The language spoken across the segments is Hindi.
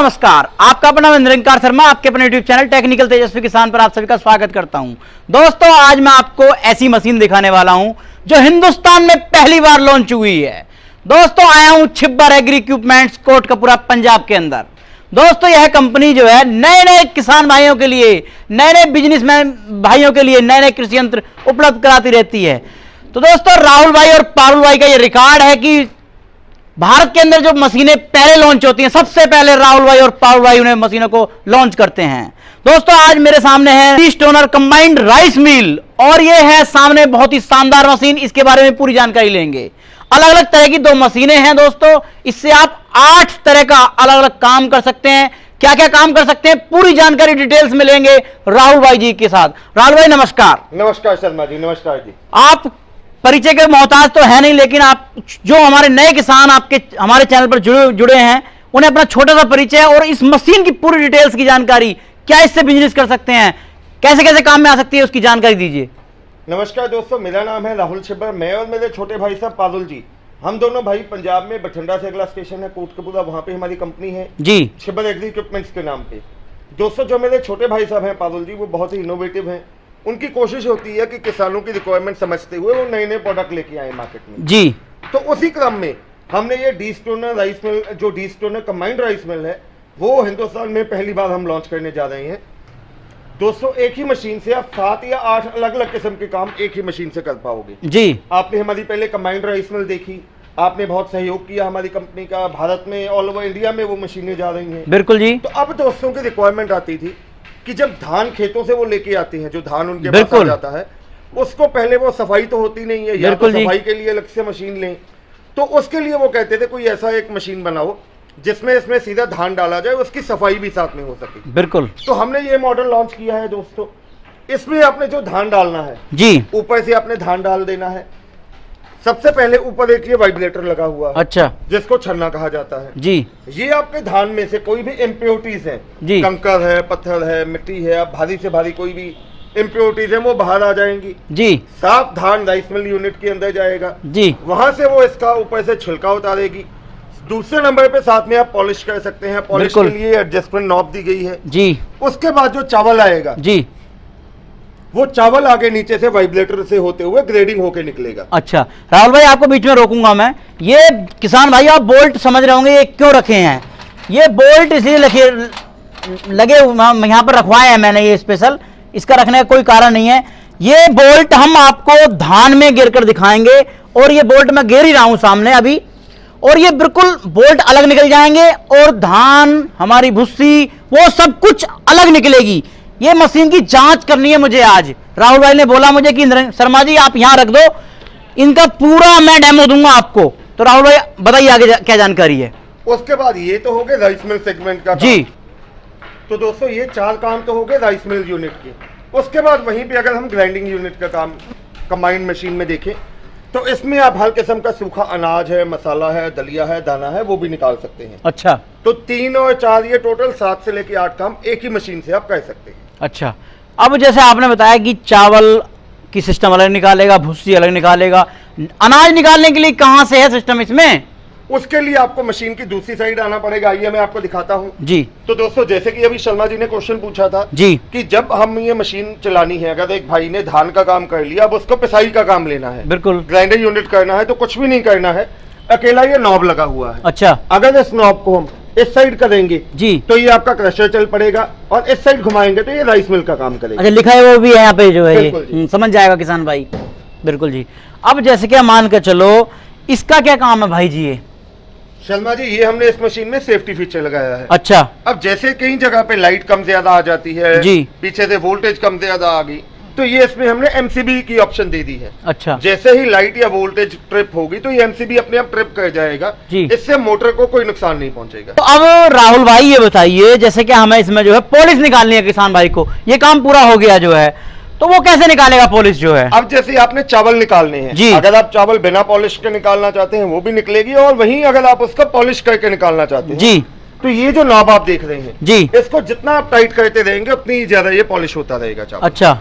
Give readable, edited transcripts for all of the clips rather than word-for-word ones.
नमस्कार, आपका अपना नरेंद्र शर्मा आपके अपने यूट्यूब चैनल टेक्निकल तेजस्वी किसान पर आप सभी का स्वागत करता हूं। दोस्तों, आज मैं आपको ऐसी मशीन दिखाने वाला हूं जो हिंदुस्तान में पहली बार लॉन्च हुई है। दोस्तों, आया हूं छिब्बर एग्री इक्विपमेंट्स, कोटकपुरा, पंजाब के अंदर। दोस्तों, यह कंपनी जो है नए नए किसान भाइयों के लिए, नए नए बिजनेसमैन भाइयों के लिए नए नए कृषि यंत्र उपलब्ध कराती रहती है। तो दोस्तों, राहुल भाई और पारुल भाई का यह रिकॉर्ड है कि भारत के अंदर जो मशीनें पहले लॉन्च होती हैं, सबसे पहले राहुल भाई और पारुल भाई उन्हें मशीनों को लॉन्च करते हैं। दोस्तों, आज मेरे सामने है T stoner combined rice mill और ये है सामने बहुत ही शानदार मशीन। इसके बारे में पूरी जानकारी लेंगे। अलग अलग तरह की दो मशीनें हैं दोस्तों, इससे आप 8 तरह का अलग अलग काम कर सकते हैं। क्या क्या काम कर सकते हैं, पूरी जानकारी डिटेल्स में लेंगे राहुल भाई जी के साथ। राहुल भाई नमस्कार। नमस्कार शर्मा जी, नमस्कार जी। आप परिचय के मोहताज तो है नहीं, लेकिन आप जो हमारे नए किसान आपके हमारे चैनल पर जुड़े हैं, उन्हें अपना छोटा सा परिचय और इस मशीन की पूरी डिटेल्स की जानकारी, क्या इससे बिजनेस कर सकते हैं, कैसे कैसे काम में आ सकती है, उसकी जानकारी दीजिए। नमस्कार दोस्तों, मेरा नाम है राहुल छिब्बर। मैं और मेरे छोटे भाई साहब पारुल जी, हम दोनों भाई पंजाब में बठिंडा से अगला स्टेशन है कोटकपुरा, वहाँ पे हमारी कंपनी है जी, छिब्बर एग्री इक्विपमेंट्स के नाम पे। दोस्तों, जो मेरे छोटे भाई साहब हैं पारुल जी, वो बहुत ही इनोवेटिव हैं। उनकी कोशिश होती है कि किसानों की रिक्वायरमेंट समझते हुए वो नए नए प्रोडक्ट लेके आए मार्केट में जी। तो उसी क्रम में हमने ये डी स्टोनर राइस मिल, जो D stoner combined rice mill है, वो हिंदुस्तान में पहली बार हम लॉन्च करने जा रहे हैं। दोस्तों, एक ही मशीन से आप 7 या 8 अलग अलग किस्म के काम एक ही मशीन से कर पाओगे जी। आपने हमारी पहले कंबाइंड राइस मिल देखी, आपने बहुत सहयोग किया हमारी कंपनी का, भारत में ऑल ओवर इंडिया में वो मशीनें जा रही हैं। बिल्कुल जी। तो अब दोस्तों की रिक्वायरमेंट आती थी कि जब धान खेतों से वो लेके आते हैं, जो धान उनके पास आ जाता है, उसको पहले वो सफाई तो होती नहीं है, या तो सफाई के लिए अलग से मशीन लें। तो उसके लिए वो कहते थे कोई ऐसा एक मशीन बनाओ जिसमें इसमें सीधा धान डाला जाए, उसकी सफाई भी साथ में हो सके। बिल्कुल। तो हमने ये मॉडल लॉन्च किया है दोस्तों। इसमें आपने जो धान डालना है जी, ऊपर से आपने धान डाल देना है। सबसे पहले ऊपर एक ये वाइब्रेटर लगा हुआ है, अच्छा, जिसको छन्ना कहा जाता है जी। ये आपके धान में से कोई भी इम्प्योरिटीज है जी, कंकर है, पत्थर है, मिट्टी है, आप भारी से भारी कोई भी इम्प्योरिटीज है, वो बाहर आ जाएंगी जी। साफ धान राइस मिल यूनिट के अंदर जाएगा जी, वहां से वो इसका ऊपर से छिलका उतारेगी। दूसरे नंबर पे साथ में आप पॉलिश कर सकते हैं, पॉलिश के लिए एडजस्टमेंट नॉब दी गई है जी। उसके बाद जो चावल आएगा जी, वो चावल आगे नीचे से वाइब्रेटर से होते हुए ग्रेडिंग होके निकलेगा। अच्छा राहुल भाई, आपको बीच में रोकूंगा मैं। ये किसान भाई, आप बोल्ट समझ रहे होंगे ये क्यों रखे हैं। ये बोल्ट इसलिए लगे यहाँ पर रखवाए हैं मैंने, ये स्पेशल, इसका रखने का कोई कारण नहीं है। ये बोल्ट हम आपको धान में गिर कर दिखाएंगे, और ये बोल्ट मैं गिर ही रहा हूं सामने अभी, और ये बिल्कुल बोल्ट अलग निकल जाएंगे और धान, हमारी भुस्सी, वो सब कुछ अलग निकलेगी। ये मशीन की जांच करनी है मुझे आज। राहुल भाई ने बोला मुझे कि शर्मा जी आप यहां रख दो, इनका पूरा मैं डेमो दूंगा आपको। तो राहुल भाई बताइए आगे क्या जानकारी है। उसके बाद ये तो हो गए राइस मिल सेगमेंट का जी। तो दोस्तों, ये 4 काम तो हो गए राइस मिल यूनिट के। उसके बाद वहीं पे अगर हम ग्राइंडिंग यूनिट का काम कंबाइंड मशीन में देखें, तो इसमें आप हर किस्म का सूखा अनाज है, मसाला है, दलिया है, दाना है, वो भी निकाल सकते हैं। अच्छा। तो 3 और 4 ये टोटल 7 से लेके 8 काम एक ही मशीन से आप कर सकते हैं। अच्छा, अब जैसे आपने बताया कि चावल की सिस्टम अलग निकालेगा, भुस्सी अलग निकालेगा, अनाज निकालने के लिए कहाँ से है सिस्टम इसमें? उसके लिए आपको मशीन की दूसरी साइड आना पड़ेगा। आइए मैं आपको दिखाता हूँ जी। तो दोस्तों, जैसे कि अभी शर्मा जी ने क्वेश्चन पूछा था जी, कि जब हम ये मशीन चलानी है, अगर एक भाई ने धान का काम कर लिया, अब उसको पिसाई का काम लेना है, बिल्कुल ग्राइंडर यूनिट करना है, तो कुछ भी नहीं करना है, अकेला ये नॉब लगा हुआ है। अच्छा। अगर इस नॉब को हम इस साइड करेंगे जी, तो ये आपका क्रशर चल पड़ेगा, और इस साइड घुमाएंगे तो ये राइस मिल का काम करेगा। अच्छा, लिखा है वो भी है यहाँ पे जो है, ये समझ जाएगा किसान भाई। बिल्कुल जी। अब जैसे कि मान कर चलो, इसका क्या काम है भाई जी? ये शर्मा जी, ये हमने इस मशीन में सेफ्टी फीचर लगाया है। अच्छा। अब जैसे कई जगह पे लाइट कम ज्यादा आ जाती है जी, पीछे से वोल्टेज कम ज्यादा आ गई, तो ये इसमें हमने एमसीबी की ऑप्शन दे दी है। अच्छा। जैसे ही लाइट या वोल्टेज ट्रिप होगी, तो ये एमसीबी अपने आप ट्रिप कर जाएगा जी, इससे मोटर को कोई नुकसान नहीं पहुंचेगा। तो अब राहुल भाई ये बताइए, जैसे कि हमें इसमें जो है पॉलिश निकालनी है किसान भाई को, ये काम पूरा हो गया जो है, तो वो कैसे निकालेगा पॉलिश जो है? अब जैसे आपने चावल निकालने हैं जी, अगर आप चावल बिना पॉलिश के निकालना चाहते हैं वो भी निकलेगी, और वहीं अगर आप उसका पॉलिश करके निकालना चाहते हैं जी, तो ये जो नॉब आप देख रहे हैं जी, इसको जितना आप टाइट करते रहेंगे उतनी ज्यादा ये पॉलिश होता रहेगा चावल। अच्छा।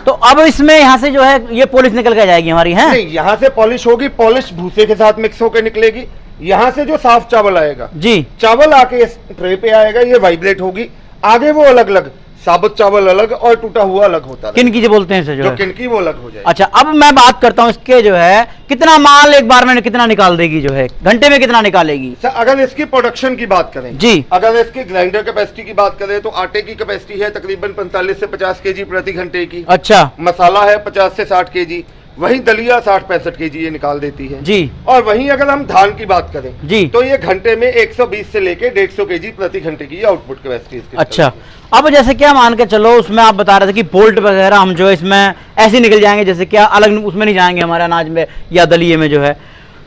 तो अब इसमें यहाँ से जो है ये पॉलिश निकल के जाएगी हमारी, है नहीं, यहाँ से पॉलिश होगी, पॉलिश भूसे के साथ मिक्स होकर निकलेगी, यहाँ से जो साफ चावल आएगा जी, चावल आके इस ट्रे पे आएगा, ये वाइब्रेट होगी, आगे वो अलग अलग साबुत चावल अलग और टूटा हुआ अलग होता है। किनकी जो बोलते हैं इसे जो किनकी वो अलग हो जाएगा। अच्छा, अब मैं बात करता हूँ इसके जो है कितना माल एक बार में कितना निकाल देगी, जो है घंटे में कितना निकालेगी? सर अगर इसकी प्रोडक्शन की बात करें जी, अगर इसकी ग्राइंडर कैपेसिटी की बात करें तो आटे की कैपेसिटी है तकरीबन 45 से 50 केजी प्रति घंटे की। अच्छा, मसाला है 50 से 60 केजी, वहीं दलिया 60-65 केजी ये निकाल देती है जी। और वहीं अगर हम धान की बात करें जी, तो ये घंटे में 120 से लेके 150 केजी प्रति घंटे की आउटपुट कैपेसिटी इसकी। अच्छा, अब जैसे क्या मान के चलो, उसमें आप बता रहे थे कि बोल्ट वगैरह हम जो है इसमें ऐसे निकल जाएंगे, जैसे क्या अलग उसमें नहीं जाएंगे हमारे अनाज में या दलिये में जो है,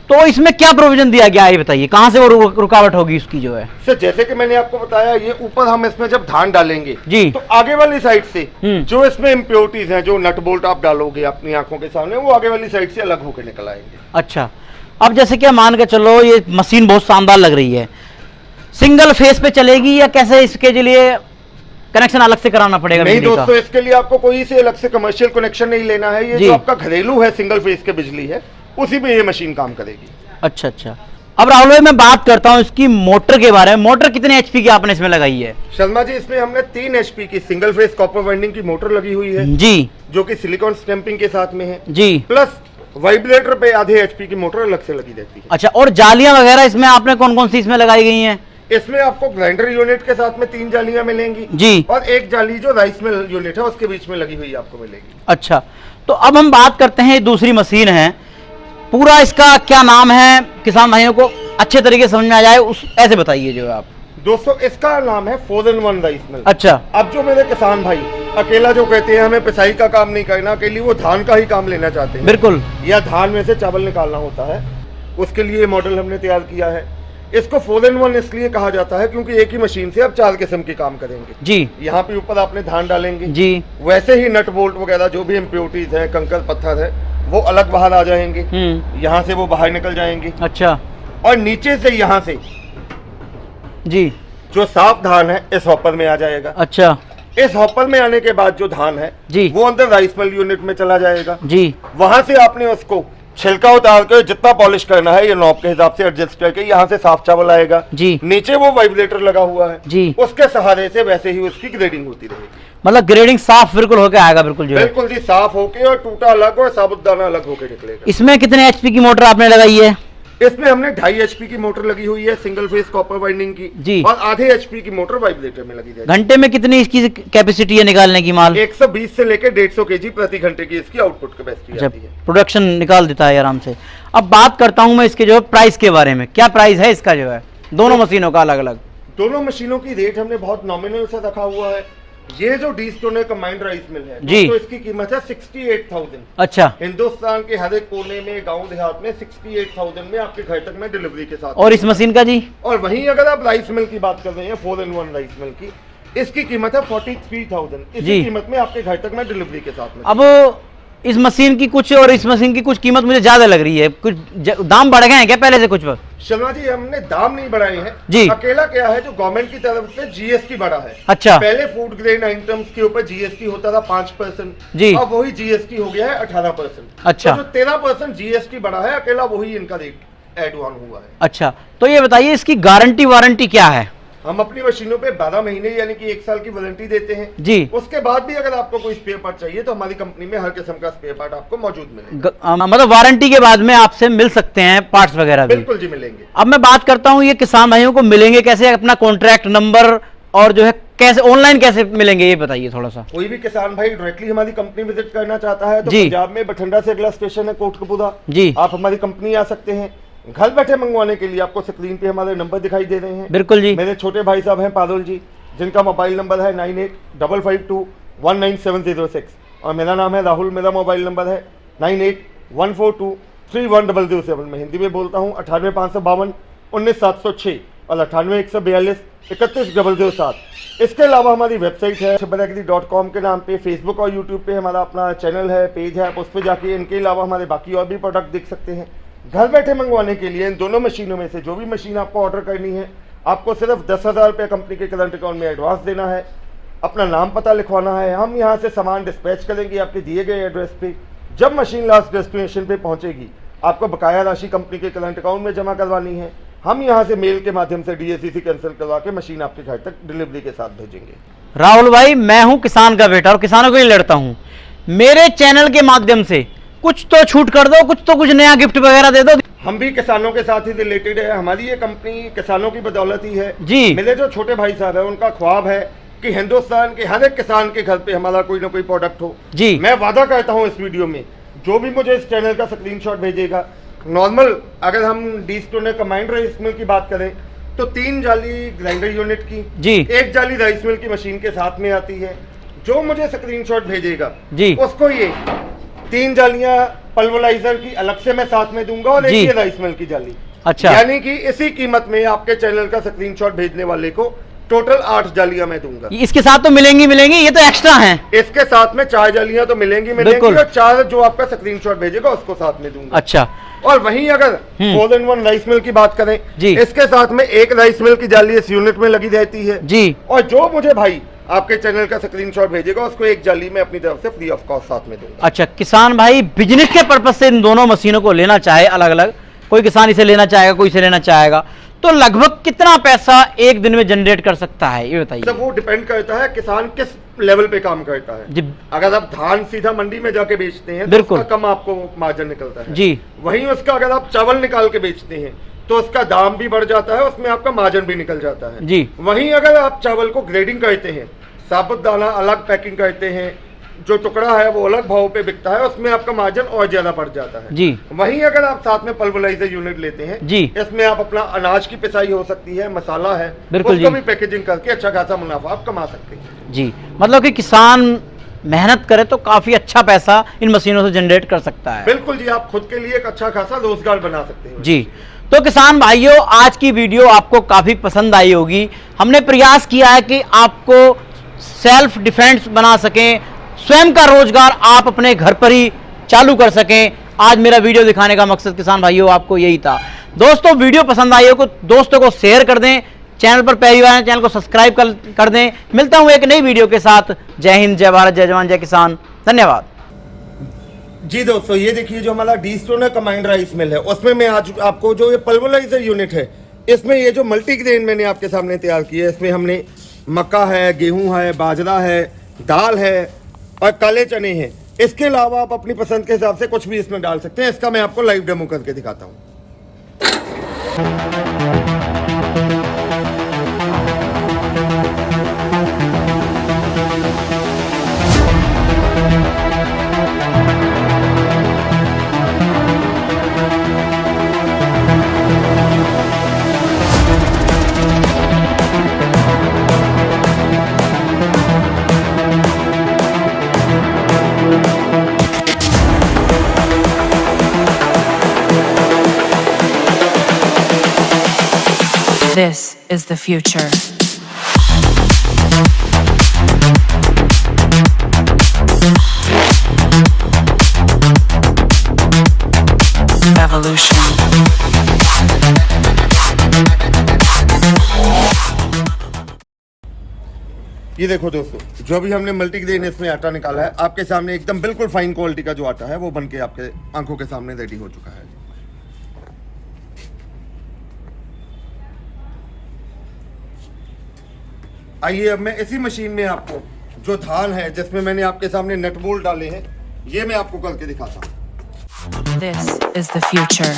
तो इसमें क्या प्रोविजन दिया गया है ये बताइए, कहाँ से वो रुकावट होगी उसकी जो है? सर जैसे कि मैंने आपको बताया, ये ऊपर हम इसमें जब धान डालेंगे जी, तो आगे वाली साइड से जो इसमें इम्प्योरिटीज हैं, जो नट बोल्ट आप डालोगे अपनी आंखों के सामने, वो आगे वाली साइड से अलग होकर निकल आएंगे। अच्छा, अब जैसे क्या मान के चलो, ये मशीन बहुत शानदार लग रही है, सिंगल फेस पे चलेगी या कैसे इसके लिए कनेक्शन अलग से कराना पड़ेगा? नहीं दोस्तों, इसके लिए आपको कोई से अलग से कमर्शियल कनेक्शन नहीं लेना है। ये जो आपका घरेलू है सिंगल फेस के बिजली है, उसी में ये मशीन काम करेगी। अच्छा अच्छा, अब राहुल भाई मैं बात करता हूँ इसकी मोटर के बारे में। मोटर कितने एचपी की आपने इसमें लगाई है? शर्मा जी, इसमें हमने 3 एचपी की सिंगल फेस कॉपर वाइंडिंग की मोटर लगी हुई है जी, जो कि सिलिकॉन स्टैंपिंग के साथ में है जी, प्लस वाइब्रेटर पे आधे एचपी की मोटर अलग से लगी रहती है। अच्छा, और जालियां वगैरह इसमें आपने कौन कौन सी इसमें लगाई गई हैं? इसमें आपको ग्राइंडर यूनिट के साथ में 3 जालियां मिलेंगी जी, और एक जाली जो राइस मिल यूनिट है उसके बीच में लगी हुई आपको मिलेगी। अच्छा, तो अब हम बात करते हैं, दूसरी मशीन है, पूरा इसका क्या नाम है, किसान भाइयों को अच्छे तरीके से समझ में आ जाए उस ऐसे बताइए जो है आप। दोस्तों इसका नाम है 4-in-1 राइस मिल। अच्छा, अब जो मेरे किसान भाई अकेला जो कहते हैं हमें पिसाई का काम नहीं करना, अकेली वो धान का ही काम लेना चाहते हैं, बिल्कुल, या धान में से चावल निकालना होता है, उसके लिए मॉडल हमने तैयार किया है। इसको 4-in-1 इसलिए कहा जाता है क्योंकि एक ही मशीन से आप 4 किस्म के काम करेंगे जी। यहाँ पे ऊपर आपने धान डालेंगे जी, वैसे ही नट बोल्ट वगैरह जो भी इम्प्योरिटीज है, कंकर पत्थर है, वो अलग बाहर आ जाएंगे, यहाँ से वो बाहर निकल जाएंगे। अच्छा, और नीचे से यहाँ से जी, जो साफ धान है इस हॉपर में आ जाएगा। अच्छा, इस हॉपर में आने के बाद जो धान है जी, वो अंदर राइस मिल यूनिट में चला जाएगा जी। वहां से आपने उसको छिलका उतार कर जितना पॉलिश करना है ये नॉब के हिसाब से एडजस्ट करके यहाँ से साफ चावल आएगा जी। नीचे वो वाइब्रेटर लगा हुआ है जी, उसके सहारे से वैसे ही उसकी ग्रेडिंग होती रहेगी। मतलब ग्रेडिंग साफ बिल्कुल होके आएगा, बिल्कुल जो है। बिल्कुल जी, साफ होके और टूटा अलग और साबुतदाना अलग होके निकलेगा। इसमें कितने एचपी की मोटर आपने लगाई है? इसमें हमने 2.5 एचपी की मोटर लगी हुई है सिंगल फेस कॉपर वाइंडिंग की जी, और आधे एचपी की मोटर वाइब्रेटर में लगी है। घंटे में कितनी इसकी कैपेसिटी है निकालने की माल? 120 से लेकर 150 केजी प्रति घंटे की इसकी आउटपुट कैपेसिटी आती है। प्रोडक्शन निकाल देता है आराम से। अब बात करता हूं मैं इसके जो है प्राइस के बारे में, क्या प्राइस है इसका जो है दोनों मशीनों का अलग अलग? दोनों मशीनों की रेट हमने बहुत नॉमिनल से रखा हुआ है। ये जो डीस्टोनर कंबाइंड राइस मिल है जी, तो इसकी कीमत है 68,000। अच्छा, हिंदुस्तान के हर एक कोने में, गांव देहात में 68,000 में आपके घर तक में डिलीवरी के साथ। और इस मशीन का जी? और वहीं अगर आप राइस मिल की बात कर रहे हैं 4-in-1 राइस मिल की, इसकी कीमत है 43,000। इसी कीमत में आपके घर तक में डिलीवरी के साथ में। अब इस मशीन की कुछ और इस मशीन की कुछ कीमत मुझे ज्यादा लग रही है, कुछ दाम बढ़ गए हैं क्या पहले से कुछ? शर्मा जी, हमने दाम नहीं बढ़ाए हैं जी। अकेला क्या है जो गवर्नमेंट की तरफ से जीएसटी बढ़ा है। अच्छा, पहले फूड ग्रेन आइटम्स के ऊपर जीएसटी होता था 5% जी, अब वही जीएसटी हो गया है 18%। अच्छा, तो जो 13% जीएसटी बढ़ा है अकेला वही इनका रेट एड ऑन हुआ है। अच्छा, तो ये बताइए इसकी गारंटी वारंटी क्या है? हम अपनी मशीनों पे 12 महीने यानी कि 1 साल की वारंटी देते हैं जी। उसके बाद भी अगर आपको कोई स्पेयर पार्ट चाहिए तो हमारी कंपनी में हर किस्म का स्पेयर पार्ट आपको मौजूद मिलेगा। मतलब वारंटी के बाद में आपसे मिल सकते हैं पार्ट्स वगैरह भी? बिल्कुल जी, मिलेंगे। अब मैं बात करता हूँ ये किसान भाइयों को मिलेंगे कैसे, अपना कॉन्ट्रैक्ट नंबर और जो है कैसे ऑनलाइन कैसे मिलेंगे ये बताइए थोड़ा सा। कोई भी किसान भाई डायरेक्टली हमारी कंपनी विजिट करना चाहता है तो जी, पंजाब में बठिंडा से अगला स्टेशन है कोटकपुरा जी, आप हमारी कंपनी आ सकते हैं। घर बैठे मंगवाने के लिए आपको स्क्रीन पे हमारे नंबर दिखाई दे रहे हैं। बिल्कुल जी। मेरे छोटे भाई साहब हैं पारुल जी, जिनका मोबाइल नंबर है 9855219706 और मेरा नाम है राहुल। मेरा मोबाइल नंबर है 9814231007। मैं हिंदी में बोलता हूँ 9855219706 और 9814231007। इसके अलावा हमारी वेबसाइट है shibbaragri.com के नाम पे। फेसबुक और यूट्यूब पे हमारा अपना चैनल है, पेज है, आप उस पर जाके इनके अलावा हमारे बाकी और भी प्रोडक्ट देख सकते हैं। घर बैठे मंगवाने के लिए इन दोनों मशीनों में से जो भी मशीन आपको ऑर्डर करनी है आपको सिर्फ 10,000 रुपये कंपनी के करंट अकाउंट में एडवांस देना है, अपना नाम पता लिखवाना है। हम यहाँ से सामान डिस्पैच करेंगे आपके दिए गए एड्रेस पे। जब मशीन लास्ट डेस्टिनेशन पे पहुँचेगी आपको बकाया राशि कंपनी के करंट अकाउंट में जमा करवानी है। हम यहाँ से मेल के माध्यम से DACC कैंसिल करवा के मशीन आपके घर तक डिलीवरी के साथ भेजेंगे। राहुल भाई, मैं हूं किसान का बेटा और किसानों के लिए लड़ता हूं। मेरे चैनल के माध्यम से कुछ तो छूट कर दो, कुछ नया गिफ्ट वगैरह दे दो। हम भी किसानों के साथ ही रिलेटेड है, हमारी ये कंपनी किसानों की बदौलत ही है जी। मेरे जो छोटे भाई साहब है उनका ख्वाब है कि हिंदुस्तान के हर एक किसान के घर पे हमारा कोई ना कोई प्रोडक्ट हो जी। मैं वादा करता हूँ इस वीडियो में जो भी मुझे इस चैनल का स्क्रीनशॉट भेजेगा, नॉर्मल अगर हम डी-स्टोनर कमांड राइस मिल की बात करें तो 3 जाली ग्राइंडर यूनिट की जी, 1 जाली राइस मिल की मशीन के साथ में आती है। जो मुझे स्क्रीनशॉट भेजेगा जी, उसको ये 3 जालियां पल्वराइजर की अलग से मैं साथ में दूंगा और एक राइस मिल की जाली। अच्छा, यानी कि इसी कीमत में आपके चैनल का स्क्रीनशॉट भेजने वाले को टोटल 8 जालियां मैं दूंगा। इसके साथ तो मिलेंगी, ये तो एक्स्ट्रा हैं। इसके साथ में 4 जालियां तो मिलेंगी और 4 जो आपका स्क्रीनशॉट भेजेगा उसको साथ में दूंगा। अच्छा, और वहीं अगर 4-in-1 राइस मिल की बात करें जी, इसके साथ में 1 राइस मिल की जाली इस यूनिट में लगी रहती है जी। और जो मुझे भाई आपके चैनल का स्क्रीनशॉट भेजेगा उसको 1 जाली में अपनी तरफ से फ्री ऑफ कॉस्ट साथ में दूंगा। अच्छा, किसान भाई बिजनेस के पर्पज से इन दोनों मशीनों को लेना चाहे अलग अलग, कोई किसान इसे लेना चाहेगा, कोई इसे लेना चाहेगा, तो लगभग कितना पैसा एक दिन में जनरेट कर सकता है, ये बताइए। वो डिपेंड करता है किसान किस लेवल पे काम करता है जी। अगर आप धान सीधा मंडी में जाके बेचते हैं तो उसका कम आपको मार्जिन निकलता है जी। वहीं उसका अगर आप चावल निकाल के बेचते हैं तो उसका दाम भी बढ़ जाता है, उसमें आपका मार्जिन भी निकल जाता है जी। वहीं अगर आप चावल को ग्रेडिंग करते हैं, साबुत दाना अलग पैकिंग करते हैं, जो टुकड़ा है वो अलग भाव पे बिकता है, उसमें आपका मार्जिन और ज्यादा बढ़ जाता है जी। वहीं अगर आप साथ में पल्वराइजर यूनिट लेते हैं जी, इसमें आप अपना अनाज की पिसाई हो सकती है, मसाला है, उसको भी पैकेजिंग करके अच्छा खासा मुनाफा आप कमा सकते हैं जी। मतलब कि किसान मेहनत करे तो काफी अच्छा पैसा इन मशीनों से जनरेट कर सकता है। बिल्कुल जी, आप खुद के लिए एक अच्छा खासा रोजगार बना सकते हैं जी। तो किसान भाइयों, आज की वीडियो आपको काफी पसंद आई होगी। हमने प्रयास किया है कि आपको सेल्फ डिफेंस बना सकें, स्वयं का रोजगार आप अपने घर पर ही चालू कर सकें। आज मेरा वीडियो दिखाने का मकसद किसान भाइयों आपको यही था। दोस्तों, वीडियो पसंद आई हो तो दोस्तों को शेयर कर दें, चैनल पर पहली बार चैनल को सब्सक्राइब कर दें। मिलता हूं एक नई वीडियो के साथ। जय हिंद, जय भारत, जय जवान, जय किसान। धन्यवाद जी। दोस्तों, ये देखिए जो हमारा डी-स्टोनर कमांड राइस मिल है उसमें मैं आज आपको जो ये पल्वराइजर यूनिट है इसमें ये जो मल्टीग्रेन मैंने आपके सामने तैयार की है, इसमें हमने मक्का है, गेहूं है, बाजरा है, दाल है और काले चने हैं। इसके अलावा आप अपनी पसंद के हिसाब से कुछ भी इसमें डाल सकते हैं। इसका मैं आपको लाइव डेमो करके दिखाता हूं। This is the future. Evolution. ये देखो दोस्तों, जो भी हमने मल्टीग्रेन इसमें आटा निकाला है आपके सामने एकदम बिल्कुल फाइन क्वालिटी का जो आटा है वो बनके आपके आंखों के सामने रेडी हो चुका है। आइए अब मैं इसी मशीन में आपको जो धान है जिसमें मैंने आपके सामने नट बोल्ट डाले हैं ये मैं आपको करके दिखाता हूँ। This is the future.